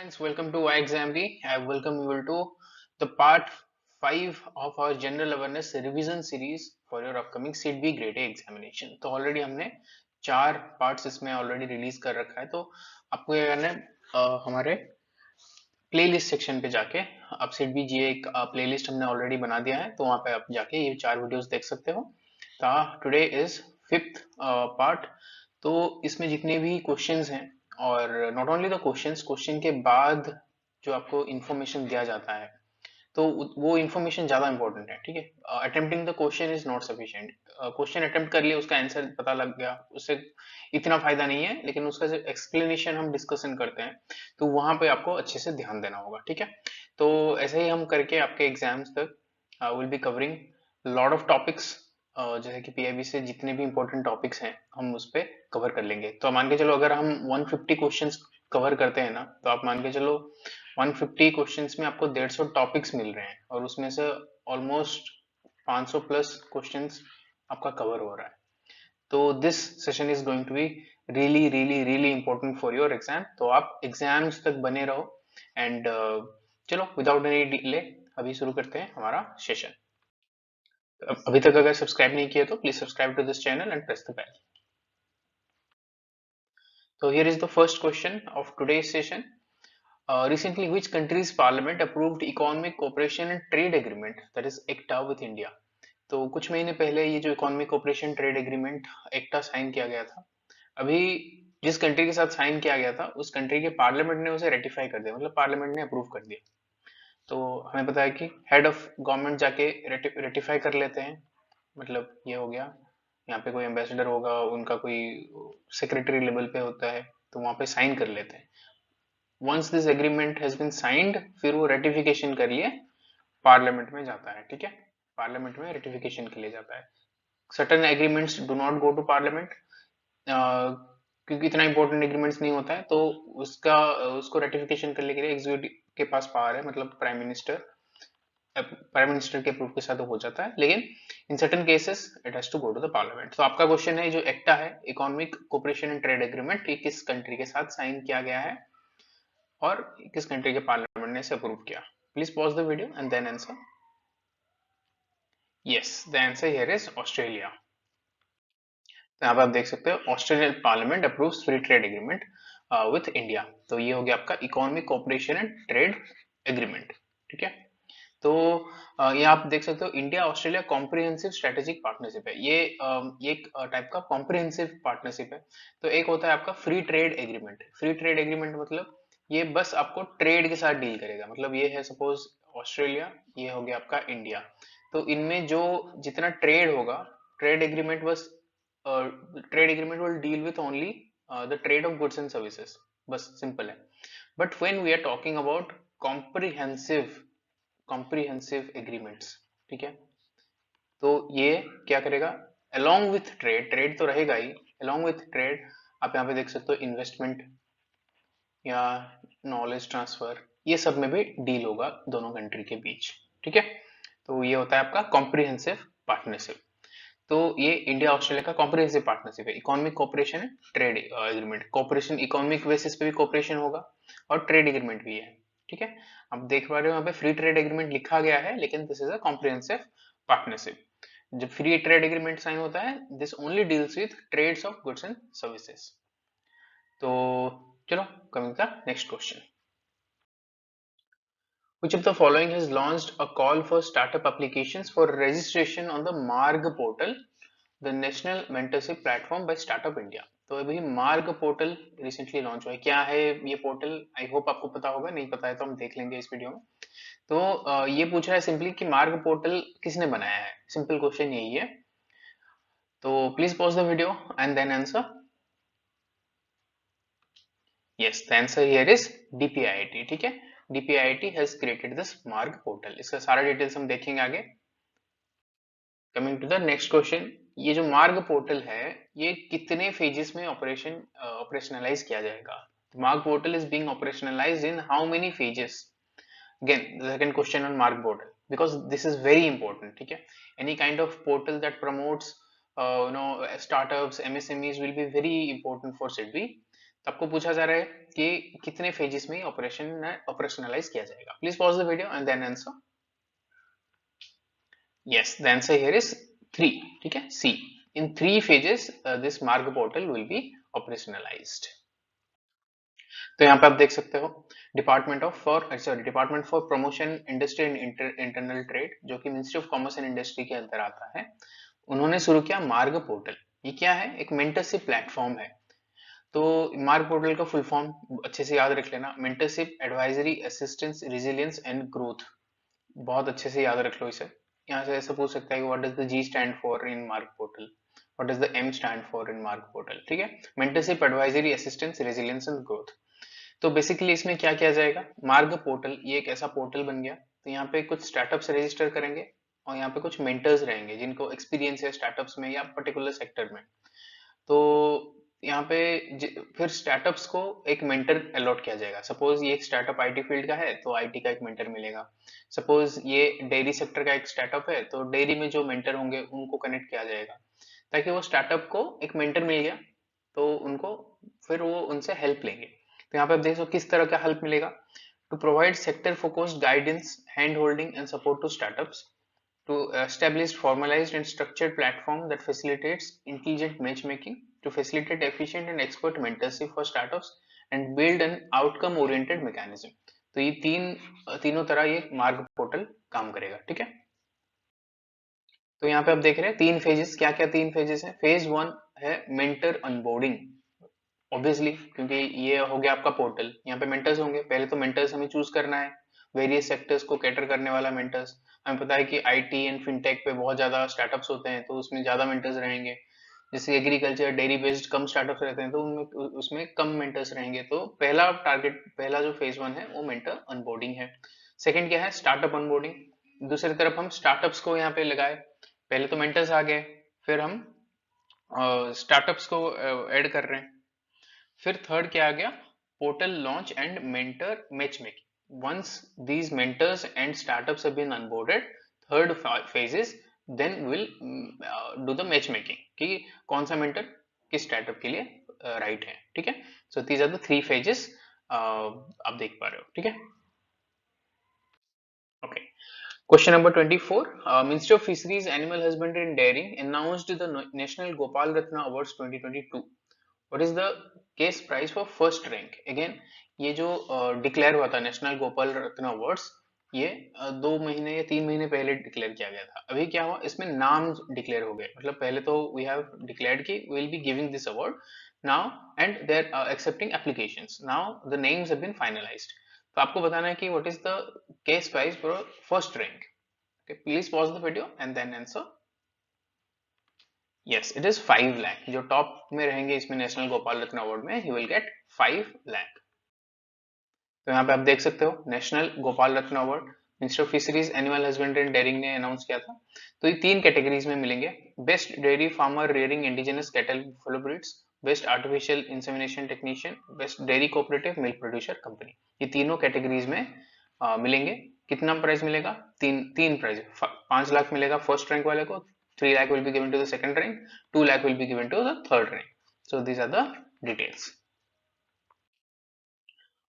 Friends, welcome to iExamD. I welcome you all to the part 5 of our general awareness revision series for your upcoming CET B grade A examination. तो already हमने 4 parts इसमें already release कर रखा है। तो आपको ये करना है, हमारे प्लेलिस्ट सेक्शन पे जाके आप सीट बी जी एक प्लेलिस्ट हमने ऑलरेडी बना दिया है, तो वहाँ पे आप जाके ये 4 वीडियोस देख सकते हो। Today is 5th part. तो इसमें जितने भी क्वेश्चंस हैं और नॉट ओनली द क्वेश्चन के बाद जो आपको इंफॉर्मेशन दिया जाता है, तो वो इन्फॉर्मेशन ज्यादा इंपॉर्टेंट है। ठीक है, attempting the question is not sufficient. Question attempt कर लिए, उसका आंसर पता लग गया, उससे इतना फायदा नहीं है, लेकिन उसका जो एक्सप्लेनेशन हम डिस्कशन करते हैं तो वहां पे आपको अच्छे से ध्यान देना होगा। ठीक है, तो ऐसे ही हम करके आपके एग्जाम्स तक will be covering lot of topics. जैसे कि पीआईबी से जितने भी इंपॉर्टेंट टॉपिक्स हैं हम उस पर कवर कर लेंगे। तो मान के चलो अगर हम 150 क्वेश्चंस कवर करते हैं ना, तो आप मान के चलो 150 क्वेश्चंस में आपको 150 टॉपिक्स मिल रहे हैं और उसमें से ऑलमोस्ट 500 प्लस क्वेश्चंस आपका कवर हो रहा है। तो this session is going to be really really really important for your exam. तो आप एग्जाम्स तक बने रहो एंड चलो विदाउट एनी डिले अभी शुरू करते हैं हमारा सेशन। अभी तक अगर सब्सक्राइब नहीं किया तो please subscribe to this channel and press the bell. So here is the first question of today's session. Recently, which country's parliament approved economic cooperation and trade agreement, that is ECTA, with India? तो कुछ महीने पहले ये जो economic cooperation trade agreement ECTA sign किया गया था। अभी जिस कंट्री के साथ साइन किया गया था उस कंट्री के पार्लियामेंट ने उसे रेटिफाई कर दिया, मतलब पार्लियामेंट ने अप्रूव कर दिया। तो हमें पता है कि हेड ऑफ गवर्नमेंट जाके रेटिफाई कर लेते हैं, मतलब ये हो गया। यहाँ पे कोई एम्बेसडर होगा, उनका कोई सेक्रेटरी लेवल पे होता है, तो वहां पे साइन कर लेते हैं। Once this agreement has been signed, फिर वो रेटिफिकेशन कर लिए पार्लियामेंट में जाता है। ठीक है, पार्लियामेंट में रेटिफिकेशन के लिए जाता है। Certain agreements do not go to parliament, क्योंकि इतना इंपॉर्टेंट एग्रीमेंट्स नहीं होता है, तो उसका उसको रेटिफिकेशन करने के लिए एग्जीक्यूटिव के पास पावर है, मतलब प्राइम मिनिस्टर के अप्रूव के साथ हो जाता है। लेकिन in certain cases it has to go to the parliament. तो आपका क्वेश्चन है, जो एक्टा है, economic cooperation and trade agreement, ये किस कंट्री के साथ साइन किया गया है और किस कंट्री के पार्लियामेंट ने इसे अप्रूव किया? Please pause the video and then answer. Yes, the answer here is Australia. तो यहाँ पे आप देख सकते हो, Australian parliament approves free trade agreement with India. तो ये हो गया आपका economic cooperation and trade agreement. ठीक है, तो ये आप देख सकते हो, India Australia comprehensive strategic partnership है। ये एक टाइप का कॉम्प्रिहेंसिव पार्टनरशिप है। तो एक होता है आपका free trade agreement. Free trade agreement मतलब ये बस आपको ट्रेड के साथ डील करेगा। मतलब ये है, सपोज ऑस्ट्रेलिया, ये हो गया आपका इंडिया, तो इनमें जो जितना ट्रेड होगा, ट्रेड एग्रीमेंट बस trade agreement will deal with only the trade of goods and services, बस सिंपल है। But when we are talking about comprehensive agreements, ठीक है, तो ये क्या करेगा, अलोंग विथ ट्रेड, ट्रेड तो रहेगा ही, अलोंग विथ ट्रेड आप यहाँ पे देख सकते हो इन्वेस्टमेंट या नॉलेज ट्रांसफर, ये सब में भी डील होगा दोनों कंट्री के बीच। ठीक है, तो ये होता है आपका कॉम्प्रिहेंसिव पार्टनरशिप। तो ये इंडिया ऑस्ट्रेलिया का कॉम्प्रिहेंसिव पार्टनरशिप है, इकोनॉमिक कोऑपरेशन है, trade agreement. Cooperation economic basis पे भी कोऑपरेशन होगा और ट्रेड एग्रीमेंट भी है। ठीक है, आप देख पा रहे हो यहाँ पे फ्री ट्रेड एग्रीमेंट लिखा गया है, लेकिन this is a comprehensive partnership. जब फ्री ट्रेड एग्रीमेंट साइन होता है, this only deals with trades of goods and services. तो चलो, coming the next question. Which of the following has launched a call for startup applications for registration on the मार्ग portal, the national mentorship platform by Startup India? तो अभी मार्ग portal recently launch हुआ है। क्या है ये पोर्टल? आई होप आपको पता होगा, नहीं पता है तो हम देख लेंगे इस वीडियो में। तो ये पूछ रहा है सिंपली कि मार्ग पोर्टल किसने बनाया है। सिंपल क्वेश्चन यही है। तो please pause the video and then answer. Yes, the answer here is DPIIT. ठीक है, DPIIT has created this Maarg portal. इसका सारा डिटेल्स हम देखेंगे आगे। Coming to the next question, ये जो मार्ग पोर्टल है, ये कितने फेजेस में ऑपरेशनलाइज किया जाएगा? MAARG portal is being operationalised in how many phases? Again the second question on MAARG portal, because this is very important. ठीक है, any kind of portal that promotes startups, MSMEs will be very important for SIDBI. तो आपको पूछा जा रहा है कि कितने फेजेस में ऑपरेशनलाइज किया जाएगा। Please pause the video and then answer. Yes, the answer here is 3। ठीक है, see, in 3 phases this Maarg portal will be operationalized. तो यहाँ पे आप देख सकते हो department for promotion industry and internal trade, जो कि ministry of commerce and industry के अंदर आता है, उन्होंने शुरू किया मार्ग पोर्टल। ये क्या है? एक मेंटरशिप प्लेटफॉर्म है। तो मार्ग पोर्टल का फुल फॉर्म अच्छे से याद रख लेना, mentorship advisory assistance resilience and growth. बहुत अच्छे से याद रख लो इसे। यहाँ से ऐसे पूछ सकता है कि what does the G stand for in MAARG portal, what does the M stand for in MAARG portal. ठीक है, mentorship advisory assistance resilience and growth. तो बेसिकली इसमें क्या किया जाएगा, मार्ग पोर्टल ये एक ऐसा पोर्टल बन गया। तो यहाँ पे कुछ स्टार्टअप्स रजिस्टर करेंगे और यहाँ पे कुछ मेंटर्स रहेंगे जिनको एक्सपीरियंस है स्टार्टअप्स में या पर्टिकुलर सेक्टर में। तो यहाँ पे फिर स्टार्टअप्स को एक मेंटर अलॉट किया जाएगा। सपोज ये एक स्टार्टअप आईटी फील्ड का है तो आईटी का एक मेंटर मिलेगा। सपोज ये डेयरी सेक्टर का एक स्टार्टअप है तो डेयरी में जो मेंटर होंगे उनको कनेक्ट किया जाएगा, ताकि वो स्टार्टअप को एक मेंटर मिल गया तो उनको फिर वो उनसे हेल्प लेंगे। तो यहाँ पे आप देखो किस तरह का हेल्प मिलेगा। To provide sector focused guidance, hand holding and support to startups, to establish formalized and structured platform that facilitates intelligent matchmaking, to facilitate efficient and expert mentorship for startups and build an outcome oriented mechanism। तो ये तीनों तरह ये मार्ग portal काम करेगा। ठीक है, तो यहाँ पे आप देख रहे हैं 3 फेजेस। क्या क्या 3 फेजेस है? फेज 1 है मेंटर अनबोर्डिंग। ऑब्वियसली क्योंकि ये हो गया आपका पोर्टल, यहाँ पे मेंटर्स होंगे। पहले तो मेंटर्स हमें चूज करना है, वेरियस सेक्टर्स को कैटर करने वाला मेंटर्स। हमें पता है कि आईटी एंड फिनटेक पे बहुत ज्यादा स्टार्टअप्स होते हैं तो उसमें ज्यादा मेंटर्स रहेंगे। जैसे एग्रीकल्चर डेयरी बेस्ड कम स्टार्टअप्स रहते हैं तो उनमें उसमें कम मेंटर्स रहेंगे। तो पहला जो फेज 1 है वो मेंटर अनबोर्डिंग है। सेकंड क्या है? Startup onboarding. दूसरी तरफ हम स्टार्टअप्स को यहाँ पे लगाए, पहले तो मेंटर्स आ गए, फिर हम स्टार्टअप्स को ऐड कर रहे हैं। फिर थर्ड क्या आ गया? Portal launch and mentor matchmaking. Once these mentors and startups have been onboarded, third phase is then will do the matchmaking कि कौन सा मेंटर किस स्टार्टअप के लिए राइट है। ठीक है, so these are the 3 phases आप देख पा रहे हो। ठीक है, okay. Question number 24. Ministry of Fisheries, Animal Husbandry and Dairy announced the National Gopal Ratna Awards 2022. What is the case prize for first rank? Again, ये जो डिक्लेयर हुआ था नेशनल गोपाल रत्न अवार्ड्स, ये 2 महीने या 3 महीने पहले डिक्लेयर किया गया था। अभी क्या हुआ, इसमें नाम डिक्लेयर हो गए। मतलब पहले तो वी हैव डिक्लेयर्ड कि we will be giving this award now and they are accepting applications. Now the names have been finalized. तो आपको बताना है कि what is the cash prize for first rank. Okay, please pause the video and then answer. Yes, it is 5 lakh। जो top में रहेंगे इसमें national Gopal Ratna award में, he will get 5 lakh। तो यहाँ पे आप देख सकते हो national Gopal Ratna award minister of fisheries animal husbandry and dairying ने अनाउंस किया था। तो ये 3 कैटेगरीज में मिलेंगे। Best dairy farmer rearing indigenous cattle buffalo breeds, best artificial insemination technician, best dairy cooperative milk producer company. ये तीनों कैटेगरीज में मिलेंगे। कितना प्राइस मिलेगा? तीन प्राइज। 5 लाख मिलेगा फर्स्ट रैंक वाले को, 3 lakh will be given to the second rank, 2 lakh will be given to the third rank। So these are the details।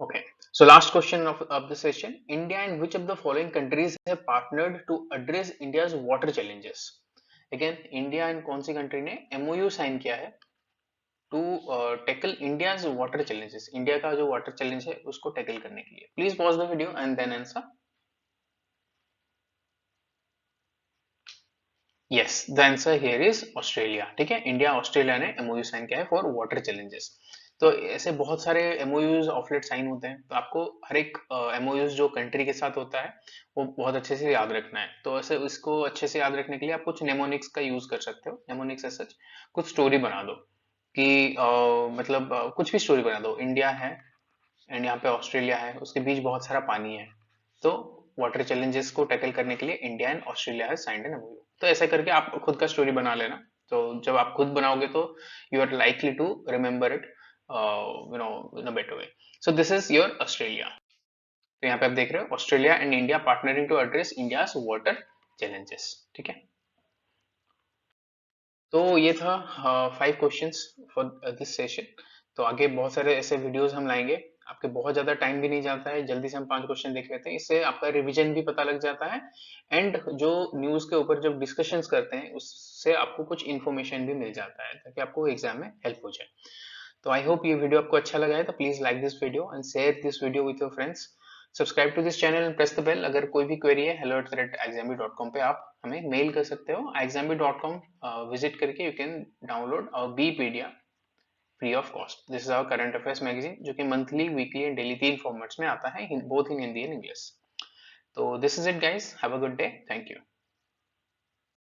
Okay, so last question of the session. India and which of the following countries have partnered to address India's water challenges? Again, India and कौन सी country ने MOU sign किया है to tackle India's water challenges? India का जो water challenge है उसको tackle करने के लिए। Please pause the video and then answer. Yes, the answer here is Australia। ठीक है, इंडिया ऑस्ट्रेलिया ने MOU साइन किया है फॉर वाटर चैलेंजेस। तो ऐसे बहुत सारे MOUs ऑफ लेट साइन होते हैं, तो आपको हर एक MOUs जो कंट्री के साथ होता है वो बहुत अच्छे से याद रखना है। तो ऐसे इसको अच्छे से याद रखने के लिए आप कुछ नेमोनिक्स का यूज कर सकते हो। नेमोनिक्स एज सच कुछ स्टोरी बना दो कि मतलब कुछ भी स्टोरी बना दो। इंडिया है एंड यहाँ पे ऑस्ट्रेलिया है, उसके बीच बहुत सारा पानी है, तो वाटर चैलेंजेस को टैकल करने के लिए इंडिया एंड ऑस्ट्रेलिया है साइंड एन एमओयू। तो ऐसा करके आप खुद का स्टोरी बना लेना। तो जब आप खुद बनाओगे तो you are likely to remember it in a better way. So this is your Australia. तो यहाँ पे आप देख रहे हो Australia and India partnering to address India's water challenges. ठीक है, तो ये था 5 क्वेश्चंस फॉर दिस सेशन। तो आगे बहुत सारे ऐसे वीडियोस हम लाएंगे, आपके बहुत ज्यादा टाइम भी नहीं जाता है, जल्दी से हम 5 क्वेश्चन देख लेते हैं, इससे आपका रिवीजन भी पता लग जाता है, एंड जो न्यूज के ऊपर जब डिस्कशंस करते हैं उससे आपको कुछ इन्फॉर्मेशन भी मिल जाता है ताकि आपको एग्जाम में हेल्प हो जाए। तो आई होप ये वीडियो आपको अच्छा लगा है, तो please like this video and share this video with your friends. Subscribe to this channel and press the bell. अगर कोई भी क्वेरी है hello@exambi.com पे आप हमें मेल कर सकते हो। exambi.com विजिट करके यू कैन डाउनलोड और बीपीडिया free of cost. This is our current affairs magazine जो कि monthly, weekly and daily 3 formats में आता है, both in Hindi and English. तो this is it guys, have a good day, thank you.